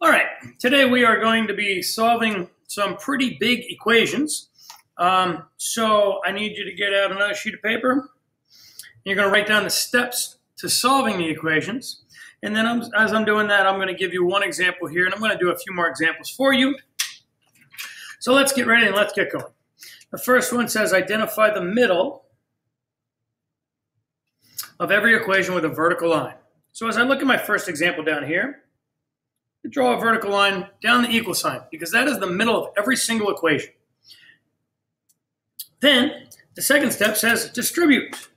All right, today we are going to be solving some pretty big equations. So I need you to get out another sheet of paper. You're going to write down the steps to solving the equations. And then as I'm doing that, I'm going to give you one example here, and I'm going to do a few more examples for you. So let's get ready and let's get going. The first one says identify the middle of every equation with a vertical line. So as I look at my first example down here, draw a vertical line down the equal sign because that is the middle of every single equation. Then the second step says distribute.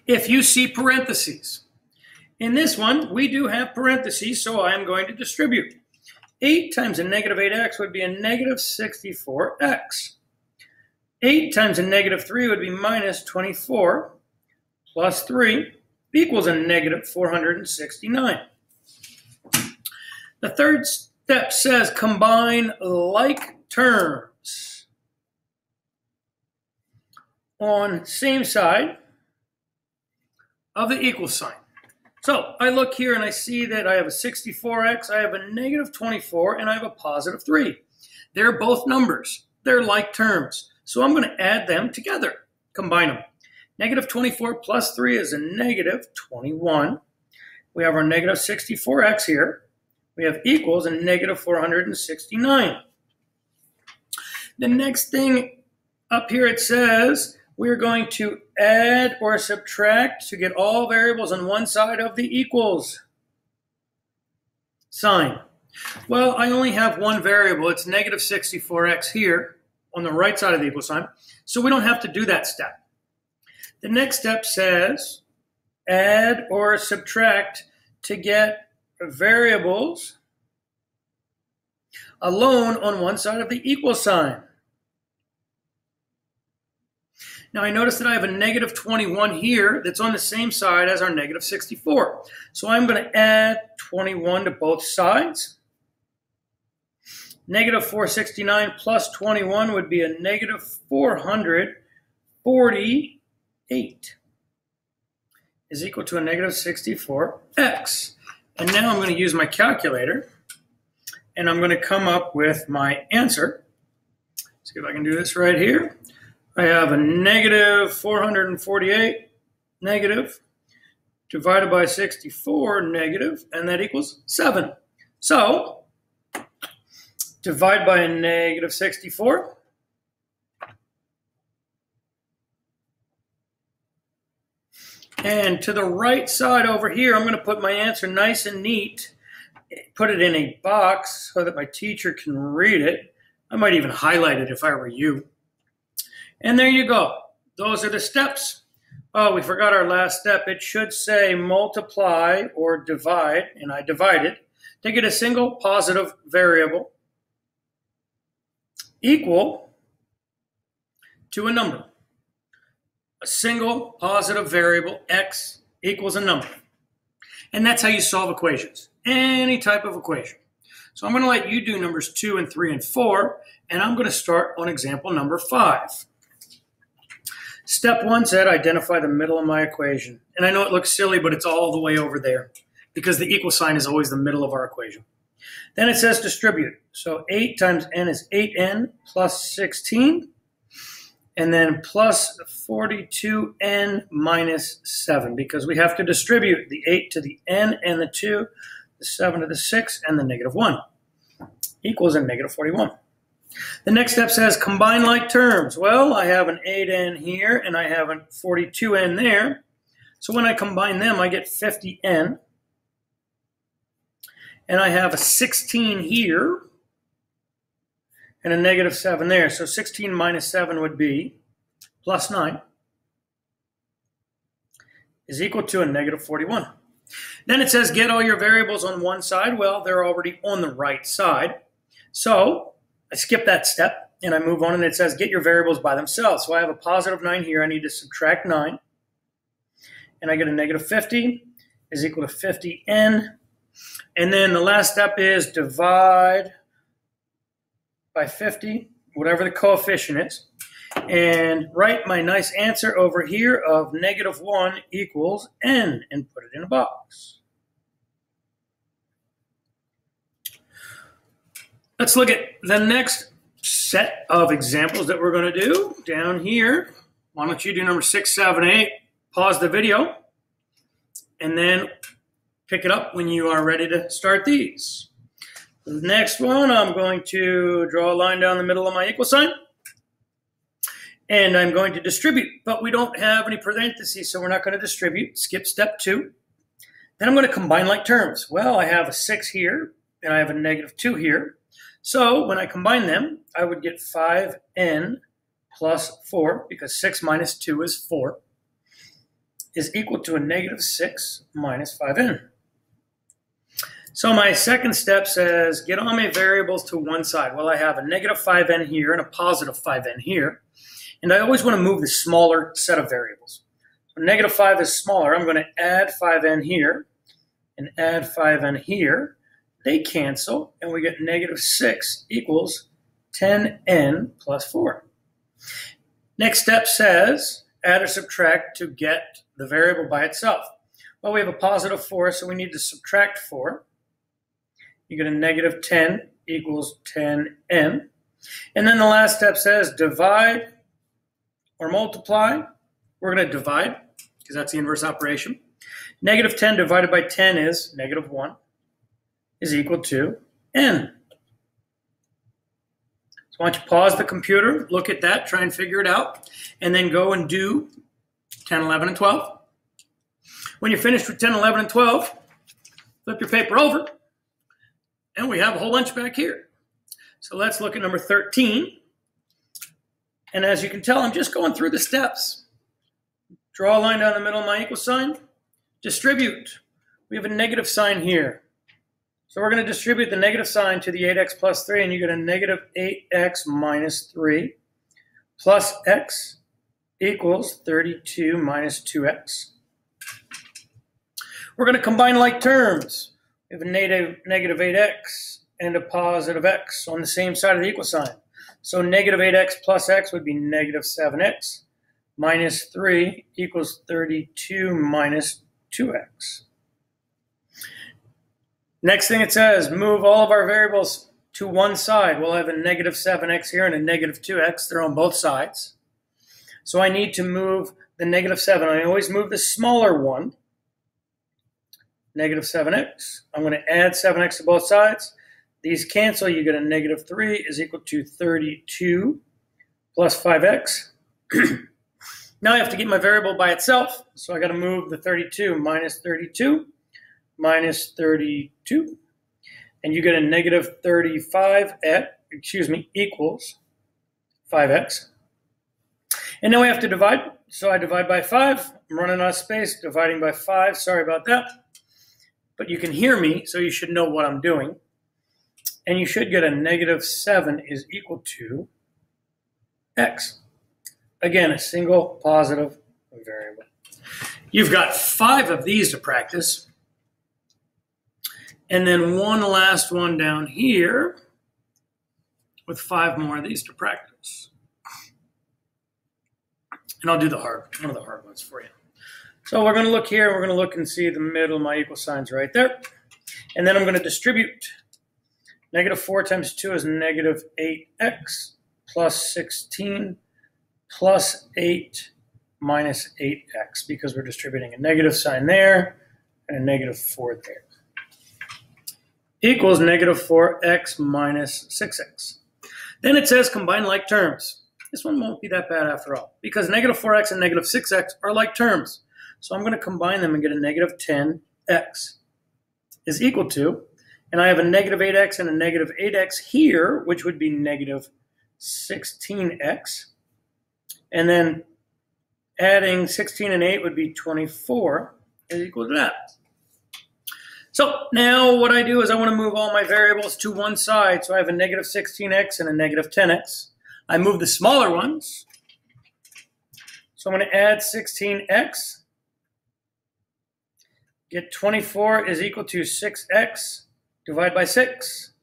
If you see parentheses. In this one, we do have parentheses, so I am going to distribute. 8 times a negative 8x would be a negative 64x. 8 times a negative 3 would be minus 24 plus 3 equals a negative 469. The third step says combine like terms on same side of the equal sign. So I look here and I see that I have a 64x, I have a negative 24, and I have a positive 3. They're both numbers. They're like terms. So I'm going to add them together, combine them. Negative 24 plus 3 is a negative 21. We have our negative 64x here. We have equals a negative 469. The next thing up here, it says we're going to add or subtract to get all variables on one side of the equals sign. Well, I only have one variable. It's negative 64x here on the right side of the equal sign. So we don't have to do that step. The next step says add or subtract to get variables alone on one side of the equal sign. Now I notice that I have a negative 21 here that's on the same side as our negative 64. So I'm going to add 21 to both sides. Negative 469 plus 21 would be a negative 448 is equal to a negative 64x. And now I'm going to use my calculator, and I'm going to come up with my answer. See if I can do this right here. I have a negative 448 negative divided by 64 negative, and that equals 7. So divide by a negative 64. And to the right side over here, I'm going to put my answer nice and neat, put it in a box so that my teacher can read it. I might even highlight it if I were you. And there you go. Those are the steps. Oh, we forgot our last step. It should say multiply or divide, and I divided to get a single positive variable equal to a number. A single positive variable, x, equals a number. And that's how you solve equations, any type of equation. So I'm going to let you do numbers 2 and 3 and 4, and I'm going to start on example number 5. Step 1 said identify the middle of my equation. And I know it looks silly, but it's all the way over there because the equal sign is always the middle of our equation. Then it says distribute. So 8 times n is 8n plus 16. And then plus 42n minus 7, because we have to distribute the 8 to the n and the 2, the 7 to the 6, and the negative 1, equals a negative 41. The next step says combine like terms. Well, I have an 8n here, and I have a 42n there. So when I combine them, I get 50n. And I have a 16 here, and a negative 7 there. So 16 minus 7 would be plus 9 is equal to a negative 41. Then it says get all your variables on one side. Well, they're already on the right side. So I skip that step, and I move on, and it says get your variables by themselves. So I have a positive 9 here. I need to subtract 9. And I get a negative 50 is equal to 50n. And then the last step is divide by 50, whatever the coefficient is. and write my nice answer over here of -1 equals n and put it in a box. Let's look at the next set of examples that we're going to do down here. Why don't you do number 6, 7, 8, pause the video, and then pick it up when you are ready to start these. The next one, I'm going to draw a line down the middle of my equal sign. And I'm going to distribute, but we don't have any parentheses, so we're not going to distribute. Skip step 2. Then I'm going to combine like terms. Well, I have a 6 here, and I have a -2 here. So when I combine them, I would get 5n plus 4, because 6 minus 2 is 4, is equal to a -6 minus 5n. So my second step says, get all my variables to one side. Well, I have a -5n here and a +5n here. And I always want to move the smaller set of variables. So -5 is smaller. I'm going to add 5n here and add 5n here. They cancel, and we get -6 equals 10n plus 4. Next step says, add or subtract to get the variable by itself. Well, we have a +4, so we need to subtract 4. You get a -10 equals 10n. And then the last step says divide or multiply. We're going to divide because that's the inverse operation. -10 divided by 10 is -1 is equal to n. So why don't you pause the computer, look at that, try and figure it out, and then go and do 10, 11, and 12. When you're finished with 10, 11, and 12, flip your paper over. And we have a whole bunch back here. So let's look at number 13. And as you can tell, I'm just going through the steps. Draw a line down the middle of my equal sign. Distribute. We have a negative sign here. So we're going to distribute the negative sign to the 8x plus 3, and you get a -8x minus 3 plus x equals 32 minus 2x. We're going to combine like terms. We have a -8x and a +x on the same side of the equal sign. So -8x plus x would be -7x minus 3 equals 32 minus 2x. Next thing it says, move all of our variables to one side. We'll have a -7x here and a -2x. They're on both sides. So I need to move the -7. I always move the smaller one. -7x. I'm going to add 7x to both sides. These cancel. You get a -3 is equal to 32 plus 5x. Now I have to get my variable by itself. So I got to move the 32 minus 32 minus 32. And you get a -35 equals 5x. And now we have to divide. So I divide by 5. I'm running out of space. Dividing by 5. Sorry about that. But you can hear me, so you should know what I'm doing. And you should get a -7 is equal to x. Again, a single positive variable. You've got 5 of these to practice. And then one last one down here with 5 more of these to practice. And I'll do one of the hard ones for you. So we're going to look here. We're going to look and see the middle of my equal signs right there. And then I'm going to distribute. -4 times 2 is -8x plus 16 plus 8 minus 8x, because we're distributing a negative sign there and a -4 there. Equals -4x minus 6x. Then it says combine like terms. This one won't be that bad after all, because -4x and -6x are like terms. So I'm going to combine them and get a -10x is equal to, and I have a -8x and a -8x here, which would be -16x. And then adding 16 and 8 would be 24 is equal to that. So now what I do is I want to move all my variables to one side. So I have a -16x and a -10x. I move the smaller ones. So I'm going to add 16x. Get 24 is equal to 6x. Divide by 6.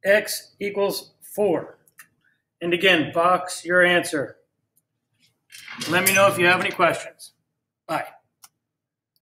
X equals 4. And again, box your answer. Let me know if you have any questions. Bye.